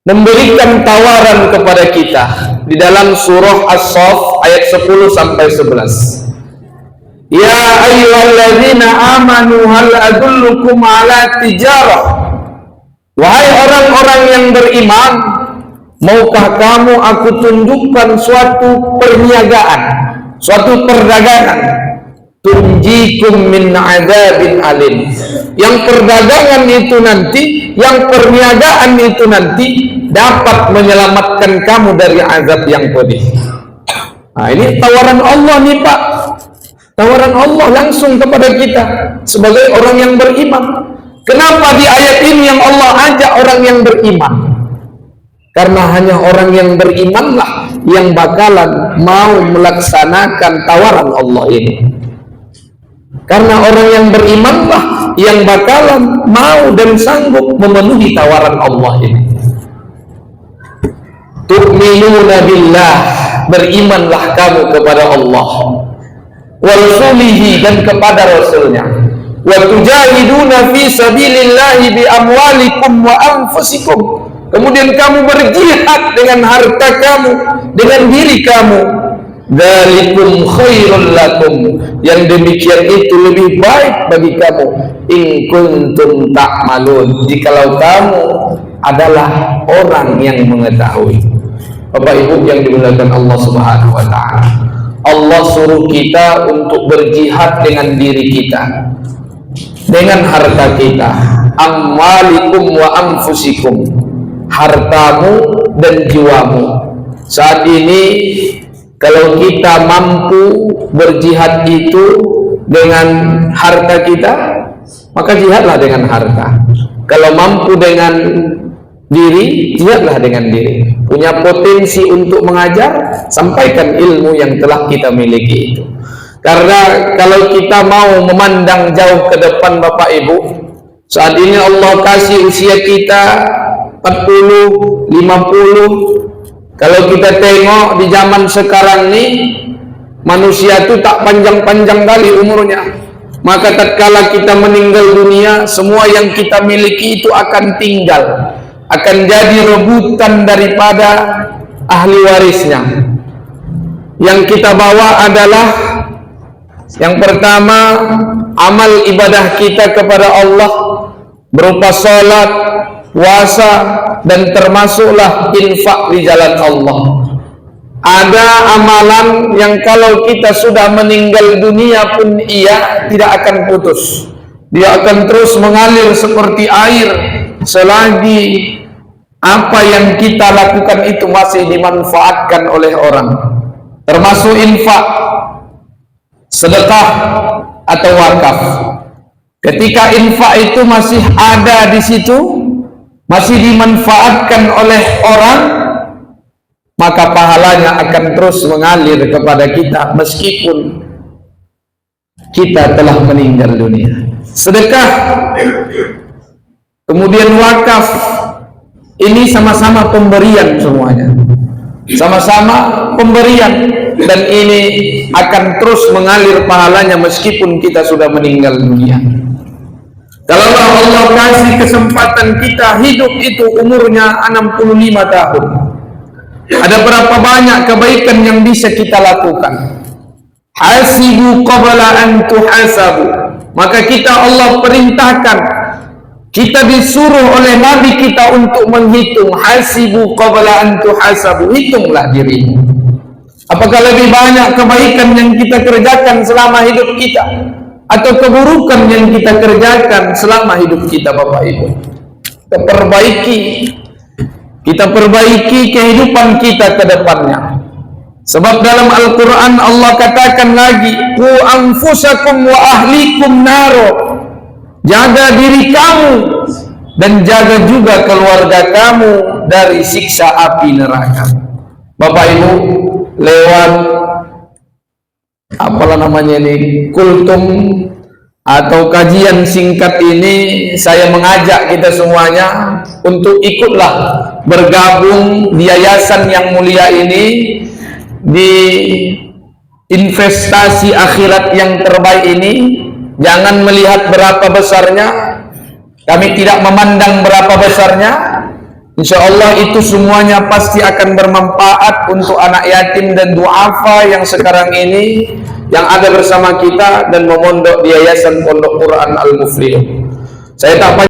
memberikan tawaran kepada kita di dalam surah As-Saff ayat 10 sampai 11. Ya ayyuhalladzina amanu hal adullukum ala tijarah. Wahai orang-orang yang beriman, maukah kamu aku tunjukkan suatu perniagaan, suatu perdagangan, tunjikum min adzabin alim, yang perdagangan itu nanti, yang perniagaan itu nanti dapat menyelamatkan kamu dari azab yang pedih. Nah, ini tawaran Allah nih Pak, tawaran Allah langsung kepada kita sebagai orang yang beriman. Kenapa di ayat ini yang Allah ajak orang yang beriman? Karena hanya orang yang berimanlah yang bakalan mau melaksanakan tawaran Allah ini. Karena orang yang berimanlah yang bakalan mau dan sanggup memenuhi tawaran Allah ini. Tu'minuna billah, berimanlah kamu kepada Allah, wa rasulihi, dan kepada Rasulnya, wa tujahiduna fi sabilillahi bi amwalikum wa anfusikum, kemudian kamu berjihad dengan harta kamu, dengan diri kamu. Dzalikum khairul lakum, yang demikian itu lebih baik bagi kamu, in kuntum ta'malun, jikalau kamu adalah orang yang mengetahui. Bapak Ibu yang dimuliakan Allah Subhanahu wa taala, Allah suruh kita untuk berjihad dengan diri kita, dengan harta kita, amwalikum wa anfusikum, hartamu dan jiwamu. Saat ini kalau kita mampu berjihad itu dengan harta kita, maka jihadlah dengan harta. Kalau mampu dengan diri, jihadlah dengan diri. Punya potensi untuk mengajar, sampaikan ilmu yang telah kita miliki itu. Karena kalau kita mau memandang jauh ke depan Bapak Ibu, saat ini Allah kasih usia kita 40, 50. Kalau kita tengok di zaman sekarang ini, manusia itu tak panjang-panjang kali umurnya. Maka tatkala kita meninggal dunia, semua yang kita miliki itu akan tinggal, akan jadi rebutan daripada ahli warisnya. Yang kita bawa adalah yang pertama, amal ibadah kita kepada Allah berupa salat, puasa, dan termasuklah infak di jalan Allah. Ada amalan yang kalau kita sudah meninggal dunia pun ia tidak akan putus. Dia akan terus mengalir seperti air selagi apa yang kita lakukan itu masih dimanfaatkan oleh orang. Termasuk infak, sedekah atau wakaf. Ketika infak itu masih ada di situ, masih dimanfaatkan oleh orang, maka pahalanya akan terus mengalir kepada kita meskipun kita telah meninggal dunia. Sedekah, kemudian wakaf, ini sama-sama pemberian semuanya, sama-sama pemberian, dan ini akan terus mengalir pahalanya meskipun kita sudah meninggal dunia. Kalau Allah kasih kesempatan kita hidup itu umurnya 65 tahun, ada berapa banyak kebaikan yang bisa kita lakukan? Hasibu qabla an tuhasabu. Maka kita Allah perintahkan, kita disuruh oleh Nabi kita untuk menghitung. Hasibu qabla an tuhasabu, hitunglah dirimu. Apakah lebih banyak kebaikan yang kita kerjakan selama hidup kita atau keburukan yang kita kerjakan selama hidup kita? Bapak Ibu, kita perbaiki kehidupan kita ke depannya. Sebab dalam Al-Quran Allah katakan lagi, qu anfusakum wa ahlikum naro, jaga diri kamu dan jaga juga keluarga kamu dari siksa api neraka. Bapak Ibu, lewat apalah namanya ini, kultum atau kajian singkat ini, saya mengajak kita semuanya untuk ikutlah bergabung di yayasan yang mulia ini, di investasi akhirat yang terbaik ini. Jangan melihat berapa besarnya, kami tidak memandang berapa besarnya, Insya Allah itu semuanya pasti akan bermanfaat untuk anak yatim dan duafa yang sekarang ini yang ada bersama kita dan memondok di Yayasan Pondok Quran Al-Muflihun. Saya tak